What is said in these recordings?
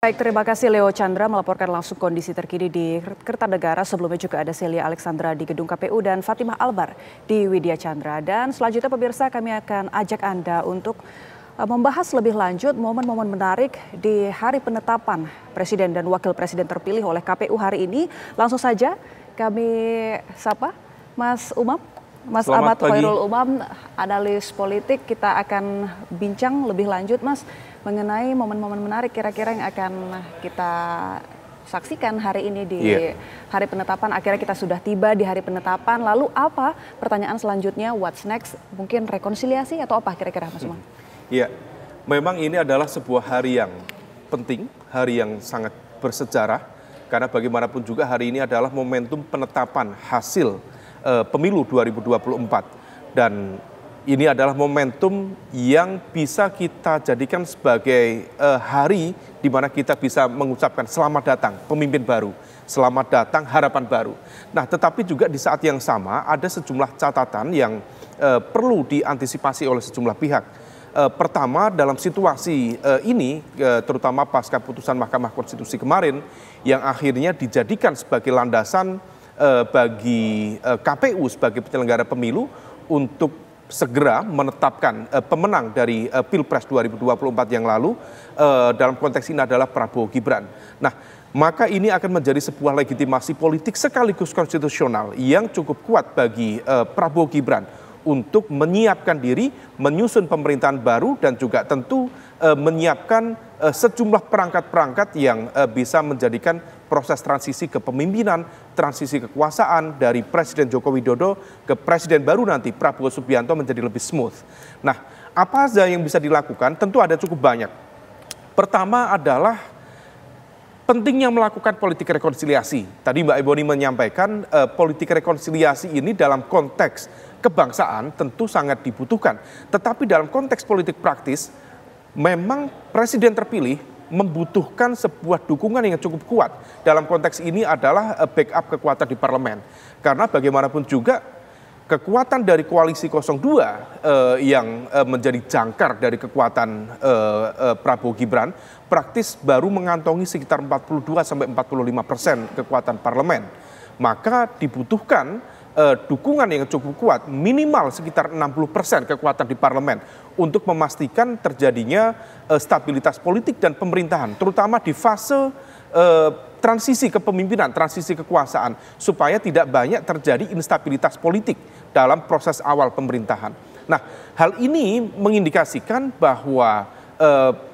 Baik, terima kasih Leo Chandra melaporkan langsung kondisi terkini di Kertanegara. Sebelumnya juga ada Celia Alexandra di Gedung KPU dan Fatimah Albar di Widya Chandra. Dan selanjutnya pemirsa, kami akan ajak Anda untuk membahas lebih lanjut momen-momen menarik di hari penetapan Presiden dan Wakil Presiden terpilih oleh KPU hari ini. Langsung saja kami sapa Mas Umam. Mas Ahmad Khairul Umam, analis politik. Kita akan bincang lebih lanjut, Mas, mengenai momen-momen menarik kira-kira yang akan kita saksikan hari ini di hari penetapan. Akhirnya kita sudah tiba di hari penetapan. Lalu apa pertanyaan selanjutnya? What's next? Mungkin rekonsiliasi atau apa kira-kira, Mas Umam? Iya, memang ini adalah sebuah hari yang penting, hari yang sangat bersejarah. Karena bagaimanapun juga hari ini adalah momentum penetapan hasil pemilu 2024. Dan ini adalah momentum yang bisa kita jadikan sebagai hari di mana kita bisa mengucapkan selamat datang pemimpin baru, selamat datang harapan baru. Nah, tetapi juga di saat yang sama ada sejumlah catatan yang perlu diantisipasi oleh sejumlah pihak. Pertama, dalam situasi ini, terutama pasca putusan Mahkamah Konstitusi kemarin, yang akhirnya dijadikan sebagai landasan bagi KPU sebagai penyelenggara pemilu untuk segera menetapkan pemenang dari Pilpres 2024 yang lalu, dalam konteks ini adalah Prabowo Gibran. Nah, maka ini akan menjadi sebuah legitimasi politik sekaligus konstitusional yang cukup kuat bagi Prabowo Gibran untuk menyiapkan diri, menyusun pemerintahan baru, dan juga tentu menyiapkan sejumlah perangkat-perangkat yang bisa menjadikan proses transisi kepemimpinan, transisi kekuasaan dari Presiden Joko Widodo ke Presiden baru nanti Prabowo Subianto menjadi lebih smooth. Nah, apa saja yang bisa dilakukan? Tentu ada cukup banyak. Pertama adalah pentingnya melakukan politik rekonsiliasi. Tadi Mbak Ebony menyampaikan politik rekonsiliasi ini dalam konteks kebangsaan tentu sangat dibutuhkan. Tetapi dalam konteks politik praktis, memang Presiden terpilih membutuhkan sebuah dukungan yang cukup kuat. Dalam konteks ini adalah backup kekuatan di parlemen. Karena bagaimanapun juga kekuatan dari koalisi 02 yang menjadi jangkar dari kekuatan Prabowo Gibran praktis baru mengantongi sekitar 42-45% kekuatan parlemen. Maka dibutuhkan dukungan yang cukup kuat, minimal sekitar 60% kekuatan di parlemen untuk memastikan terjadinya stabilitas politik dan pemerintahan, terutama di fase transisi kepemimpinan, transisi kekuasaan, supaya tidak banyak terjadi instabilitas politik dalam proses awal pemerintahan. Nah, hal ini mengindikasikan bahwa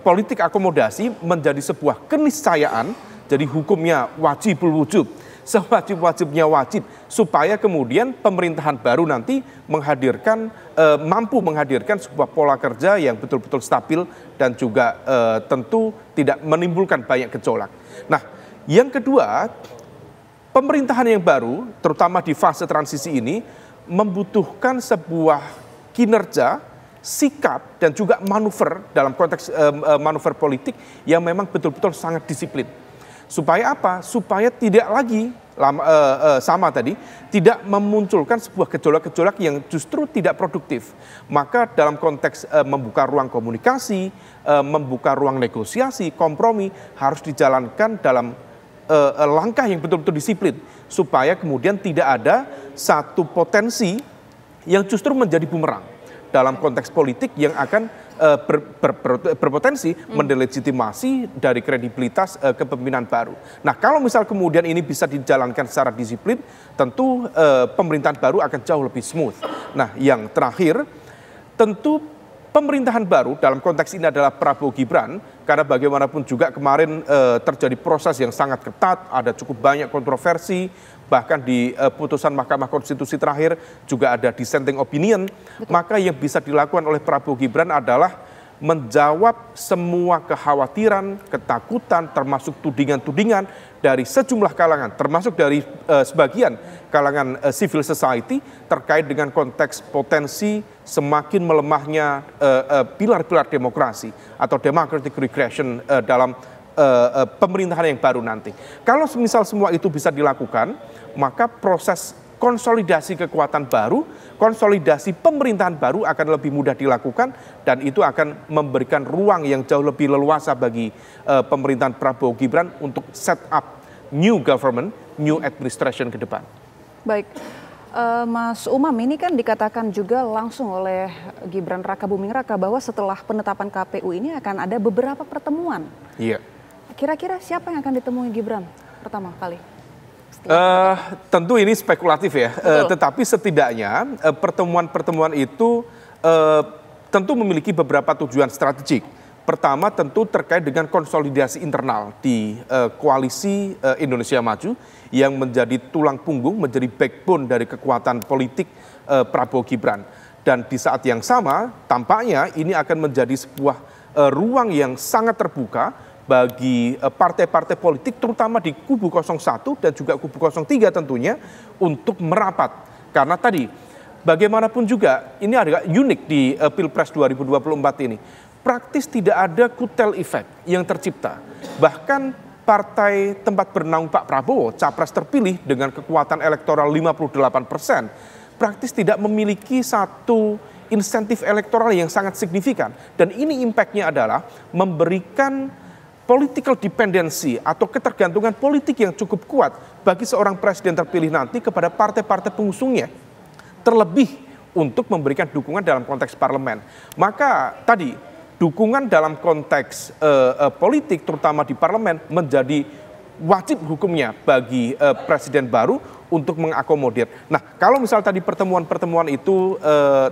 politik akomodasi menjadi sebuah keniscayaan, jadi hukumnya wajibul wujub, sewajib-wajibnya wajib, supaya kemudian pemerintahan baru nanti mampu menghadirkan sebuah pola kerja yang betul-betul stabil dan juga tentu tidak menimbulkan banyak gejolak. Nah, yang kedua, pemerintahan yang baru, terutama di fase transisi ini, membutuhkan sebuah kinerja, sikap, dan juga manuver dalam konteks manuver politik yang memang betul-betul sangat disiplin. Supaya apa? Supaya tidak lagi tidak memunculkan sebuah gejolak-gejolak yang justru tidak produktif. Maka dalam konteks membuka ruang komunikasi, membuka ruang negosiasi, kompromi harus dijalankan dalam langkah yang betul-betul disiplin. Supaya kemudian tidak ada satu potensi yang justru menjadi bumerang dalam konteks politik yang akan berpotensi mendelegitimasi dari kredibilitas kepemimpinan baru. Nah, kalau misal kemudian ini bisa dijalankan secara disiplin, tentu pemerintahan baru akan jauh lebih smooth. Nah, yang terakhir, tentu pemerintahan baru dalam konteks ini adalah Prabowo Gibran, karena bagaimanapun juga kemarin terjadi proses yang sangat ketat, ada cukup banyak kontroversi, bahkan di putusan Mahkamah Konstitusi terakhir juga ada dissenting opinion. Betul. Maka yang bisa dilakukan oleh Prabowo Gibran adalah menjawab semua kekhawatiran, ketakutan, termasuk tudingan-tudingan dari sejumlah kalangan, termasuk dari sebagian kalangan civil society terkait dengan konteks potensi semakin melemahnya pilar-pilar demokrasi atau democratic regression dalam pemerintahan yang baru nanti. Kalau misal semua itu bisa dilakukan, maka proses konsolidasi kekuatan baru, konsolidasi pemerintahan baru akan lebih mudah dilakukan dan itu akan memberikan ruang yang jauh lebih leluasa bagi pemerintahan Prabowo Gibran untuk set up new government, new administration ke depan. Baik, Mas Umam, ini kan dikatakan juga langsung oleh Gibran Raka Buming Raka bahwa setelah penetapan KPU ini akan ada beberapa pertemuan. Iya. Kira-kira siapa yang akan ditemui Gibran pertama kali? Tentu ini spekulatif ya, tetapi setidaknya pertemuan-pertemuan itu tentu memiliki beberapa tujuan strategik. Pertama tentu terkait dengan konsolidasi internal di koalisi Indonesia Maju yang menjadi tulang punggung, menjadi backbone dari kekuatan politik Prabowo Gibran. Dan di saat yang sama tampaknya ini akan menjadi sebuah ruang yang sangat terbuka bagi partai-partai politik terutama di kubu 01 dan juga kubu 03 tentunya untuk merapat. Karena tadi bagaimanapun juga ini agak unik di Pilpres 2024 ini. Praktis tidak ada kutel efek yang tercipta. Bahkan partai tempat bernaung Pak Prabowo, capres terpilih dengan kekuatan elektoral 58%, praktis tidak memiliki satu insentif elektoral yang sangat signifikan. Dan ini impactnya adalah memberikan political dependency atau ketergantungan politik yang cukup kuat bagi seorang presiden terpilih nanti kepada partai-partai pengusungnya. Terlebih untuk memberikan dukungan dalam konteks parlemen. Maka tadi dukungan dalam konteks politik terutama di parlemen menjadi wajib hukumnya bagi presiden baru untuk mengakomodir. Nah, kalau misal tadi pertemuan-pertemuan itu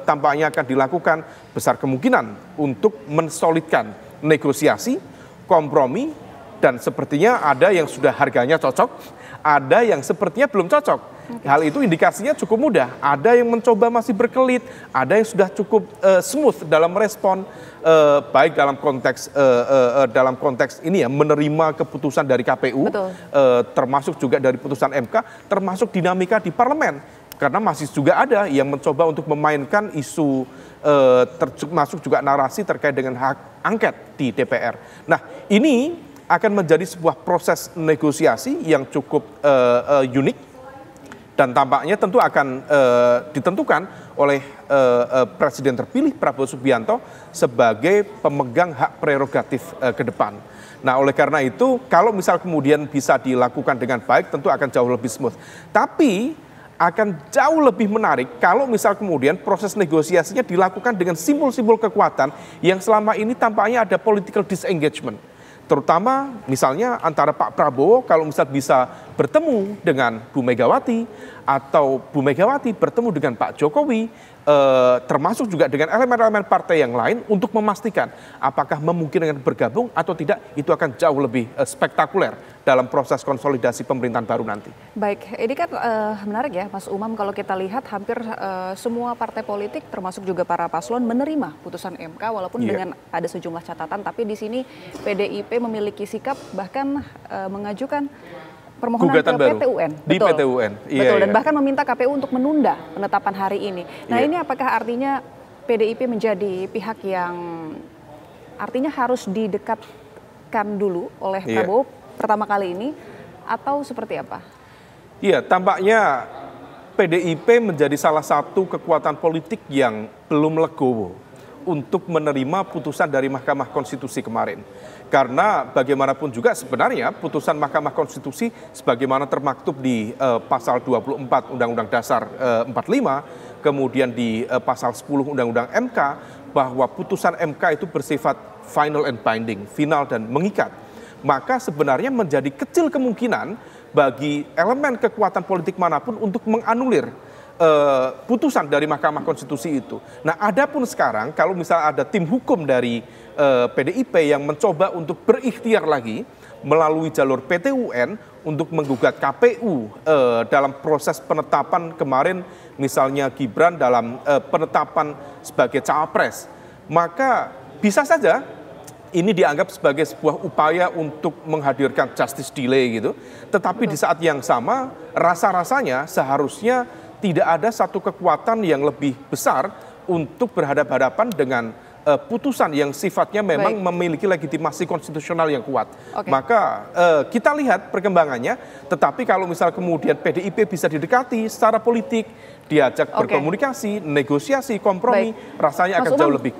tampaknya akan dilakukan, besar kemungkinan untuk mensolidkan negosiasi, kompromi, dan sepertinya ada yang sudah harganya cocok, ada yang sepertinya belum cocok. Hal itu indikasinya cukup mudah. Ada yang mencoba masih berkelit, ada yang sudah cukup smooth dalam respon, baik dalam konteks ini ya menerima keputusan dari KPU, termasuk juga dari putusan MK, termasuk dinamika di parlemen. Karena masih juga ada yang mencoba untuk memainkan isu termasuk juga narasi terkait dengan hak angket di DPR. Nah, ini akan menjadi sebuah proses negosiasi yang cukup unik dan tampaknya tentu akan ditentukan oleh Presiden terpilih Prabowo Subianto sebagai pemegang hak prerogatif ke depan. Nah, oleh karena itu kalau misal kemudian bisa dilakukan dengan baik tentu akan jauh lebih smooth. Tapi akan jauh lebih menarik kalau misal kemudian proses negosiasinya dilakukan dengan simbol-simbol kekuatan yang selama ini tampaknya ada political disengagement. Terutama misalnya antara Pak Prabowo kalau misal bisa bertemu dengan Bu Megawati atau Bu Megawati bertemu dengan Pak Jokowi, termasuk juga dengan elemen-elemen partai yang lain untuk memastikan apakah memungkinkan bergabung atau tidak, itu akan jauh lebih spektakuler dalam proses konsolidasi pemerintahan baru nanti. Baik, ini kan menarik ya Mas Umam, kalau kita lihat hampir semua partai politik termasuk juga para paslon menerima putusan MK walaupun dengan ada sejumlah catatan, tapi di sini PDIP memiliki sikap bahkan mengajukan permohonan gugatan ke baru PT UN. di PT UN. Betul, dan bahkan meminta KPU untuk menunda penetapan hari ini. Nah, ini apakah artinya PDIP menjadi pihak yang artinya harus didekatkan dulu oleh Prabowo pertama kali ini atau seperti apa? Iya, tampaknya PDIP menjadi salah satu kekuatan politik yang belum legowo untuk menerima putusan dari Mahkamah Konstitusi kemarin. Karena bagaimanapun juga sebenarnya putusan Mahkamah Konstitusi sebagaimana termaktub di pasal 24 Undang-Undang Dasar 45, kemudian di pasal 10 Undang-Undang MK, bahwa putusan MK itu bersifat final and binding, final dan mengikat. Maka sebenarnya menjadi kecil kemungkinan bagi elemen kekuatan politik manapun untuk menganulir putusan dari Mahkamah Konstitusi itu. Nah, adapun sekarang kalau misalnya ada tim hukum dari PDIP yang mencoba untuk berikhtiar lagi melalui jalur PT UN untuk menggugat KPU dalam proses penetapan kemarin, misalnya Gibran dalam penetapan sebagai cawapres, maka bisa saja ini dianggap sebagai sebuah upaya untuk menghadirkan justice delay gitu. Tetapi di saat yang sama rasa-rasanya seharusnya tidak ada satu kekuatan yang lebih besar untuk berhadapan-hadapan dengan putusan yang sifatnya memang memiliki legitimasi konstitusional yang kuat. Maka kita lihat perkembangannya, tetapi kalau misal kemudian PDIP bisa didekati secara politik, diajak berkomunikasi, negosiasi, kompromi, rasanya akan jauh lebih kuat.